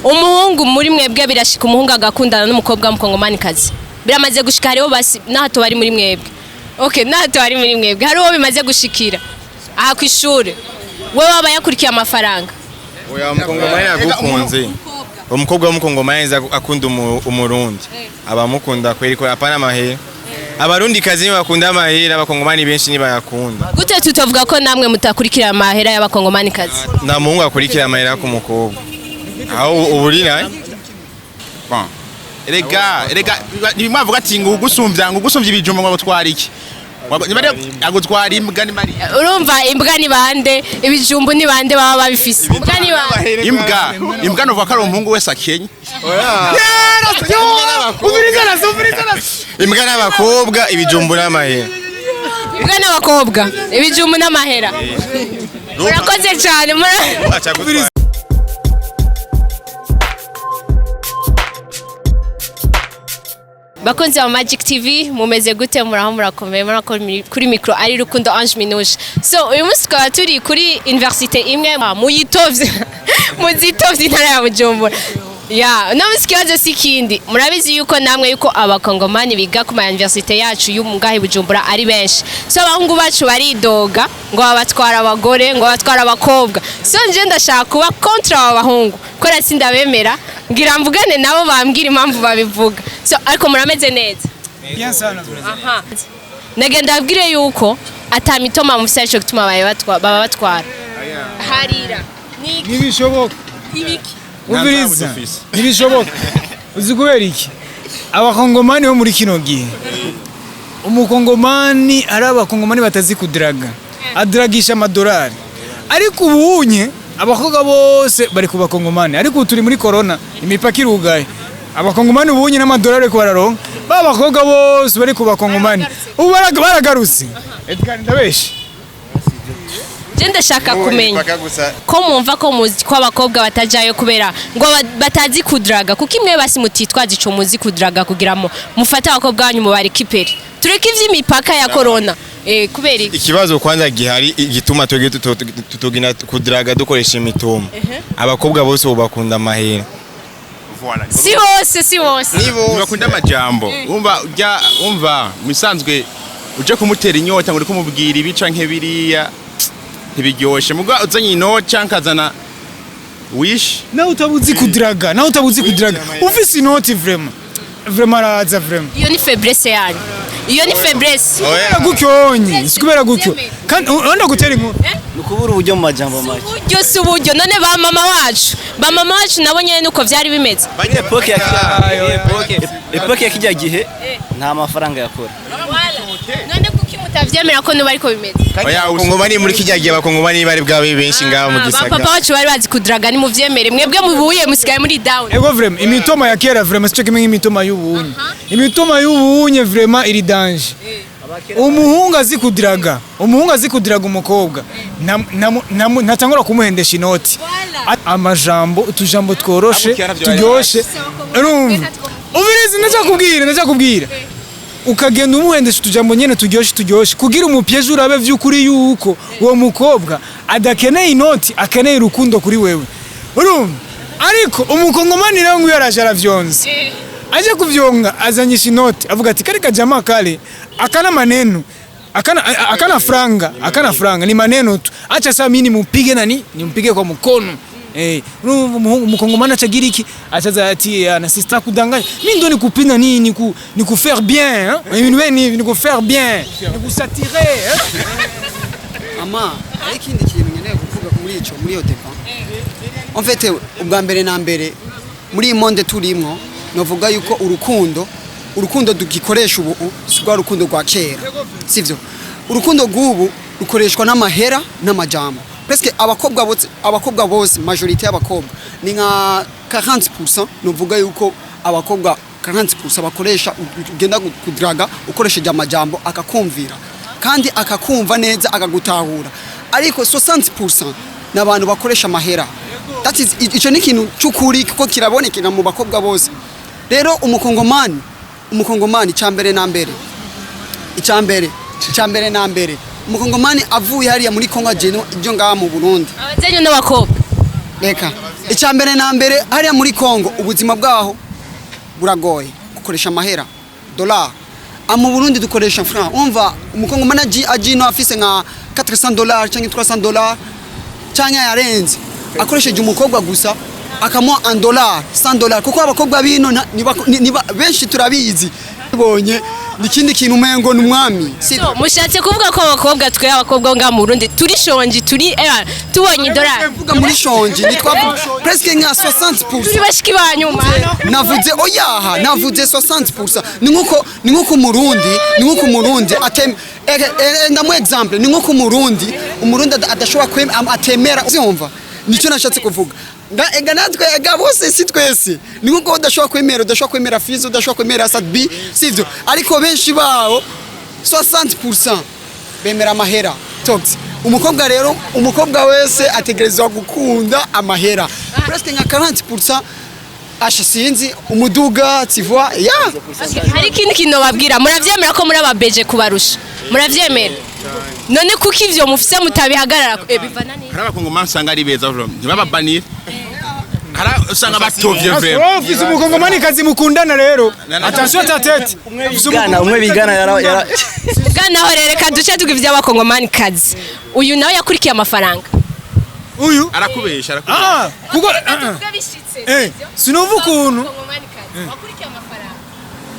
umuhungu muri mwebwe birashika umuhungu agakundana n'umukobwa w'umukongomanikazi biramaze gushika hariho basi nahato bari muri mwebwe okay nahato bari muri mwebwe hariho bimaze gushikira aha ku ishuri wowe waba yakurikiye amafaranga oya umukongomani agukunze umukobwa w'umukongomani akunda umurundi abamukunda kweri ko apana mahera abarundi kazi ni bakunda amahera abakongomani benshi ni bayakunda gute tutovuga ko namwe mutakurikira amahera y'abakongomani kazi na muhungu akurikira amahera ku mukobwa aho uburira bon erega nimwavuga ati ngugusumvya ibijumba ngo gutwara iki agutwara imbwa ni Maria urumva imbwa ni bande ibijumbu ni bande baba babifise imbwa ni bande imbwa no vakara umuhungu wese akenye imbwa n'abakobwa ibijumbu n'amahera imbwa n'abakobwa ibijumbu n'amahera murakoze cyane bakunze wa Magic TV mumeze gute muraho murakomeye kuri micro ari Rukundo Ange Minuje so uyu munsi twaba turi kuri université imwe muzitovye intara ya Bujumbura ya namusi kibazo sikindi murabizi yuko namwe yuko abakongomani biga ku université yacu y'umungahe Bujumbura ari benshi so abahungu bacu baridoga ngo babatwara abagore ngo babatwara abakobwa so nje ndashaka kuba contre abahungu kora sindabemera ngira mvugane nabo bambwira impamvu babivuga so ariko murameze neza bien sana aha nagenda abwire yuko atamitoma mu search gutuma baba batwara harira nibishoboka ibiki ubiriza nibishoboka uzi kubera iki abakongomani bo muri kino gihe umukongomani ari abakongomani batazi kudraga adragisha amadolari ariko ubunye abakobwa bose bari ku bakongomani ariko turi muri corona imipaka irugaye abakongomani ubunye n'amadolari ko bararonka babakobwa bose bari ku bakongomani ubu baragarutse Edgar ndabeshi Jende shaka kumenya ko mumva ko muzi ko abakobwa batajayo kubera ngo batazi kudraga kuko imwe basi mutitwaza ico muzi kudraga kugiramo mufata abakobwa banyu mu bari kiperi tureke ivy'imipaka ya corona kubera ikibazo kwanza gihari igituma tutogina kudraga dukoresha imitoma abakobwa bose bakunda amahera si bose bakunda amajambo umva misanzwe uje kumutera inyota ngo kumubwira ibi canke biriya ntibiryoshe muga uzanye inoti cankazana wish na utabuzi kudraga ufise inoti vraiment araza vraiment iyo ni faiblesse yanyu iyo ni faiblesse gukyonye sikubera gukyo kandi onda gutera inkuru nukubura uburyo mu majambo make uburyo none ba mama wacu nabo nyene nuko vyari bimeze epoke ya kijya gihe nta mafaranga yakora none kuki mutavyemera ko nuba ariko bimeze oya ukongomani muri kijya gihe abakongomani bari bwabe benshi ngaho mu gisaga papa wacu bari bazi kudraga ni muvyemere mwebwe mubuye musigaye muri down ego vraiment imitoma ya kera vraiment sico kimwe imitoma y'ubunye imitoma y'ubunye vraiment iri danger umuhungu azi kudraga umukobwa ntatangura kumuhendesha inoti amajambo utujambo tworoshe turyoshe urumva ubirizi ndacakubwira ukagenda umuhendesha utujambo nyene turyoshe kugira umupyeje urabe vy'ukuri yuko uwo mukobwa adakeneye inoti akeneye urukundo kuri wewe urumva ariko umukongomani rero ngo yaraje aravyonze aje kuvyonga azanyisha inoti avuga ati kari kajama kale akana maneno akana franga ni maneno tu acha sasa mimi nimpige kwa mkono umukongomani achagira iki achaza ati na sister kudanganya mimi ndo nikupina ni ku faire bien ni ku faire bien ni ku satirer ama ikindi kintu nkeneye kuvuga muri iyo depa en fait ubwa mbere na mbere muri monde turimo novuga yuko urukundo dugikoresha ubu sigwa urukundo rwa kera sivyo urukundo rw'ubu rukoreshwa n'amahera n'amajambo presque abakobwa bose majorité y'abakobwa ni nka 40% novuga yuko abakobwa 40% bakoresha ugenda kudraga ukoresheje amajambo akakumvira kandi akakumva neza akagutahura ariko 60% n'abantu bakoresha amahera that is ico ni kintu cyukuri kuko kirabonekera mu bakobwa bose rero umukongomani cyambere na mbere umukongomani avuye hariya muri Kongo jeno ibyo ngaha mu Burundi abazenyu n'abakobwa reka icyambere na mbere hariya muri Kongo ubuzima bwaho buragoye gukoresha amahera dollar. Mu Burundi dukoresha franc. Umva umukongo manaji ajino afise nka $400 cyangwa $300 cyangwa yarenze. Akoresheje umukobwa gusa akamuha $1 $100 kuko abakobwa bino niba benshi turabizi. Bonye nikindi kintu umengo numwami. So mushatse kuvuga ko abakobwa twe abakobwa nga mu Burundi turi shonji turi tubonye $. Vuga muri shonji nitwa presque nka 60%. Turi bashiki banyuma. Navuze oyaha navuze 60%. Ni nkuko umurundi ndamu example ni nkuko umurundi adashobora atemera uzumva nicyo nashatse kuvuga ega natwe ega bose si twese ni nkuko udashobora kwemera fizo udashobora kwemera sadbi sivyo ariko benshi bawo 60% bemera amahera tox umukobwa rero umukobwa wese ategerezwa gukunda amahera presque nka 40% asha sinzi umuduga tivwa ya hari ikindi kintu babwira muravyemera ko muri ababeje kubarusha muravyemera none kuko ivyo mufise mutabihagarara bivana neza hari abakongomani usanga ari beza ntibababanire hari usanga batovye vrema ofisi umukongomani kazi mukundana rero attention tatete umwe bigana bwanaho rero reka duce tugivye abakongomani kazi uyu nawe yakurikiye amafaranga uyu arakubesha kuko sinumva ukuntu wakurikiye amafaranga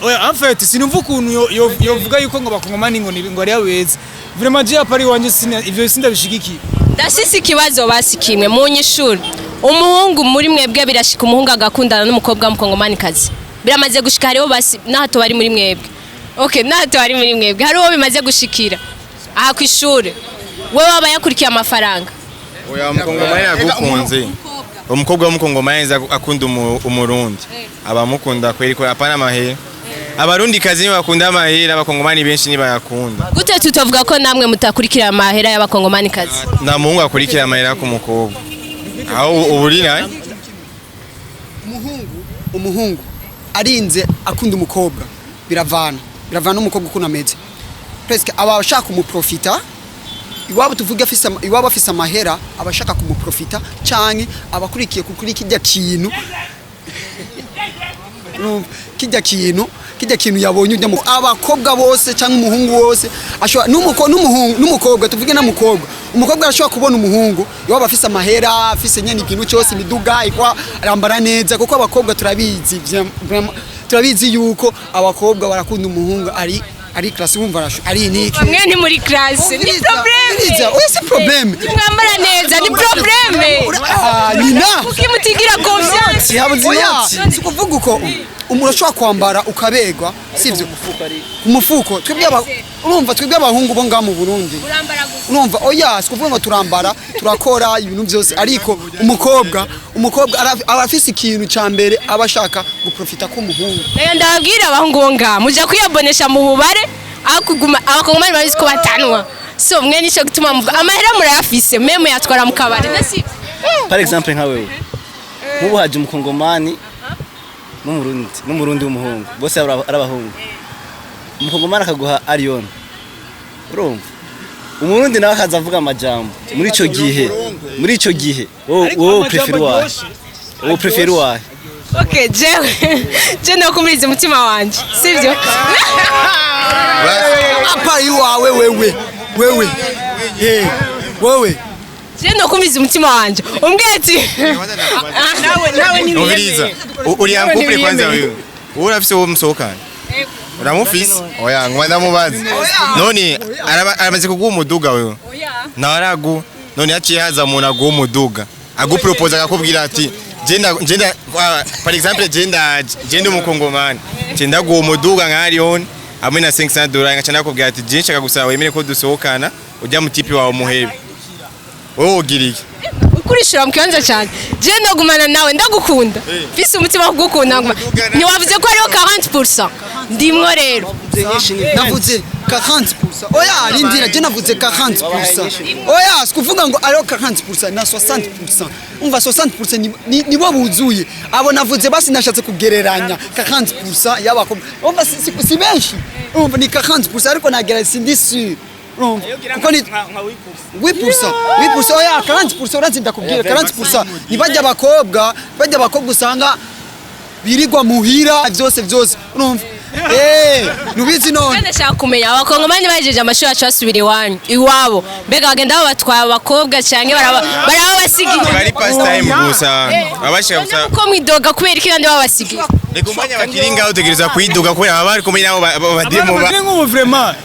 oya en fait sinumva ukuntu yovuga yuko ngo bakongomani ngo ari abeza vraiment je apari wanje ivyo sindabishigikiye ndasisi ikibazo basikimwe mu nyishuri umuhungu muri mwebwe birashika umuhungu agakundana n'umukobwa w'umukongomani kazi biramaze gushika hariho basi nahato bari muri mwebwe okay nahato bari muri mwebwe hariho bimaze gushikira aha ku ishuri wewe waba yakurikiye amafaranga oya umukongomani agukunze umukobwa w'umukongomani akunda umurundi abamukunda kweri ko apana amahera abarundi kazi bakunda amahera abakongomani benshi nibayakunda gute tutavuga ko namwe mutakurikira amahera y'abakongomani kazi nta muhungu akurikira amahera ku mukobwa aho uburi naye umuhungu arinze akunda umukobwa biravana umukobwa ukuntu ameze presque abashaka kumuprofita iwabo tuvuge afise amahera abashaka kumuprofita canke abakurikiye kuri kijya kintu kijya kintu yabonye ujya abakobwa bose cyangwa umuhungu wose ashobora n'umukobwa tuvuge na umukobwa arashobora kubona umuhungu iwabo afise amahera afise nyene ikintu cyose imiduga ikwa arambara neza kuko abakobwa turabizi yuko abakobwa barakunda umuhungu ari class wumva ari niki mwe ni muri class ni problème mwambara neza ni problème nina ukimutigira confiance yabuze sikuvuga uko umuntu ashobora kwambara ukabegwa sivyo umufuko twebwe abahungu bo ngaha mu Burundi urumva oya sikuvuga ngo turambara turakora ibintu byose ariko umukobwa abafise ikintu cyambere abashaka guprofita ko umuhungu ndababwira abahungu bo ngaha muja kuyabonesha mu bubare akuguma abakongomani babizi ko batanwa so mwe nico gutuma amahera murayafise meme yatwara mu kabari nasi par exemple nka wewe mubu haje umukongomani n'umurundi w'umuhungu bose ari abahungu umukongomani akaguha Arion urumva umurundi nawe akaza avuga amajambo muri ico gihe wowe preferi wahe okay je nakumiriza umutima wanje sivyo apa iwawe wewe je nakumiriza umutima wanje umbweti nawe ni ubiriza uri ankupre kwanza wewe urafise uwo musohokana uramufise oya ngwanda mubazi none aramaze kuguha umuduga wewe naragu none yaciye haza umuntu aguha umuduga agupropose akakubwira ati jenda par exemple jenda umukongomani jenda guha umuduga nka Arion hamwe na $500 ngaca nakubwira ati je nshaka gusaba wemere ko dusohokana ujya mu tipi wawe muhebe wowe ugiriye ukurishira mu kibanza cyane je ndagumana nawe ndagukunda fise umutima wo kugukunda ntiwavuze ko ariho 40% ndimwo rero navuze 40% oya rindira je navuze 40% oya sikuvuga ngo ariho 40% na 60% umva 60% nibo buzuye abo navuze basi nashatse kugereranya 40% y'abakobwa umva si benshi umva ni 40% ariko nagera sindi sûr urumva kuko ni wipursa oya 40% urazi ndakubwira 40% ni bajya abakobwa usanga birirwa muhira byose urumva nubizi none kandi ashaka kumenya abakongomani bajeje amashuri yacu basubira iwabo mbega bagenda babatwara abakobwa canke barabasigiye bari past time gusa abashaka gusa ko mwidoga kubera iki kandi babasigiye reka umanya bakiringa utegereza kwidoga kubera abari kumenya nabo badimo ba nk'ubu vraiment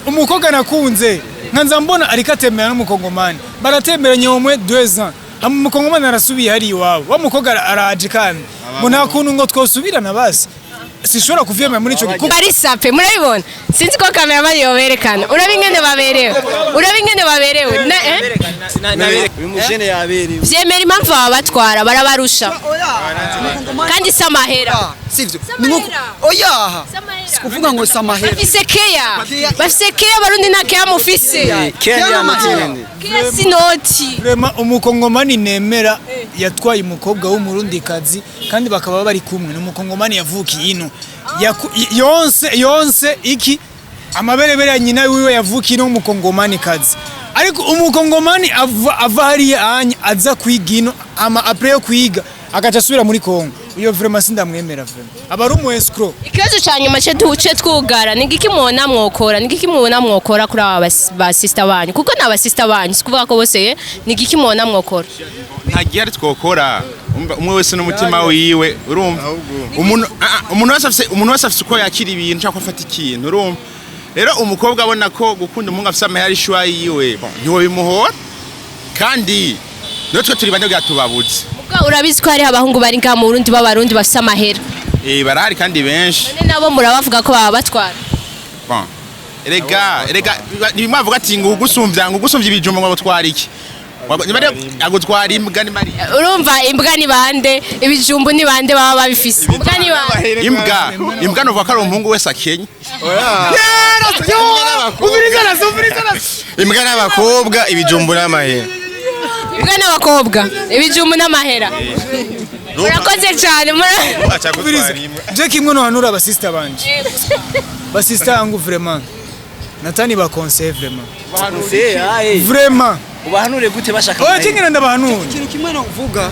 umukobwa nakunze nkanza mbona ariko atembera n'umukongomani baratemberanye umwe 2 ans umukongomani arasubiye hari iwabo wa mukobwa araje kandi ngo nta kuntu ngo twosubirana basi sishobora kuvyemera muri ico gihe bari sape murabibona sinzi ko kamera bari yoberekana urabingene baberewe uyu mujene yaberewe vyemera impamvu babatwara barabarusha kandi samahera sivyo oya sikuvuga ngo samahera bafise keya barundi na keya mufise keya matende keya sinoti vraiment umukongomani nemera yatwaye umukobwa w'umurundikazi kandi bakaba bari kumwe n'umukongomani yavukiye ino yonse iki amaberebere ya nyina wiwe yavukiye no umukongomani kazi ariko umukongomani ava hariya anya aza kwiga ino ama après yo kwiga agaca asubira muri Kongo iyo vraiment sindamwemera vraiment abari umu escroc ikibazo cyanyuma cyo duce twugara nigiki mubona mwokora kuri aba ba sister banyu kuko na ba sister banyu sikuvuga ko bose nigiki mubona mwokora ntagiye ari twokora umwe wese n'umutima wiwe urumva umuntu wese afise uko yakira ibintu cyangwa afata ikintu urumva rero umukobwa abona ko gukunda umuhungu afise amahera ishwa yiwe ntiwo bimuhora kandi natwe turi bane bwatubabuze urabizi ko hari abahungu bari ngaha mu Burundi b'abarundi bafise amahera barahari kandi benshi nabo murabavuga ko baba batwara erega nimwavuga ati ngo ugusumvya ibijumba ngo twara iki agutwara imbwa ni mari urumva imbwa ni bande ibijumbu ni bande baba babifise imbwa ni bande imbwa no vakara umuhungu wese akenye imbwa n'abakobwa ibijumbu n'amahera imbwa n'abakobwa ibijumbu n'amahera murakoze cyane je kimwe no hanura aba sister banje ba sister yangu vraiment natani ba conseil vraiment ubahanure gute bashaka oya kingena ndabahanura ikintu kimwe no kuvuga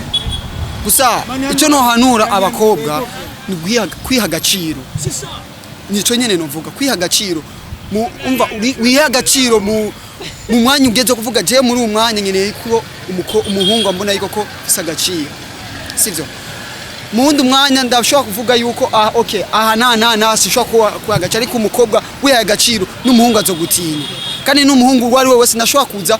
gusa icyo no hanura abakobwa ni kwiha agaciro nico nyene no vuga kwiha agaciro umva wiha agaciro mu mwanya ugeze kuvuga je muri umwanya nyene ko umuhungu ambona yuko ko fisa agaciro sivyo mundi umwanya ndashobora kuvuga yuko okay nta sishobora kuha agaciro ariko umukobwa wiha agaciro n'umuhungu azogutinya kandi n'umuhungu wari wese nashobora kuza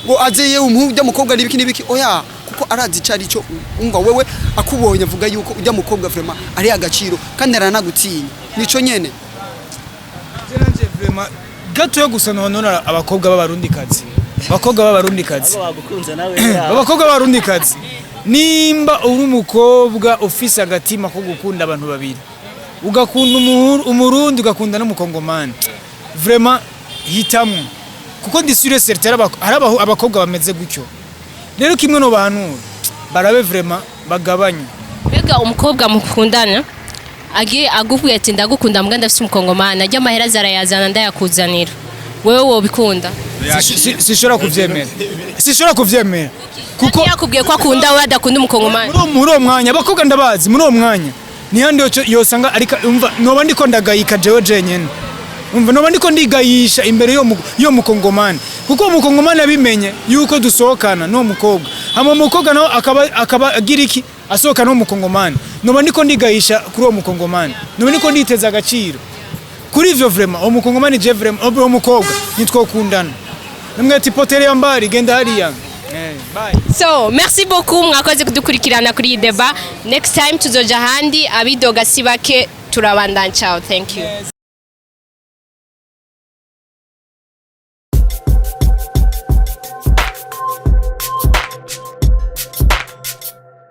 ngo azeye umuhungu ujya mukobwa nibiki oya kuko arazi cyari cyo umva wewe akubonye avuga yuko ujya mukobwa vraiment ari agaciro kandi aranagutinya nico nyene nanje vraiment gato yo gusa nonora abakobwa b'abarundikazi abakobwa b'abarundikazi nimba uri umukobwa ufise agatima ko gukunda abantu babiri ugakunda umurundi ugakunda n'umukongomani vraiment hitamwe kuko ndi sûr certain hari abakobwa bameze gutyo rero kimwe no bahanura barabe vraiment bagabanye mbega umukobwa mukundana agiye agubwiye ati ndagukunda mbwa ndafise umukongomani ajya amahera zarayazana ndayakuzanira wewe wobikunda sishobora kuvyemera kuko yakubwiye ko akunda we adakunda umukongomani muri uwo mwanya abakobwa ndabazi muri uwo mwanya nihandi yosanga ariko umva noba ndiko ndagayika jewe jenyene umva noba ndiko ndigayisha imbere yo mukongomani kuko umukongomani abimenye yuko dusohokana no mukobwa hama mukobwa nawe akaba agira iki asohokana no mukongomani noba ndiko ndigayisha kuri uwo mukongomani noba ndiko nditeza agaciro kuri ivyo vraiment umukongomani je vraiment uwo mukobwa nitwokundana namwe ati potere yambari genda hariya bye. So merci beaucoup mwakoze kudukurikirana kuri deba next time tuzoja handi abidoga sibake turabandanya ciao thank you.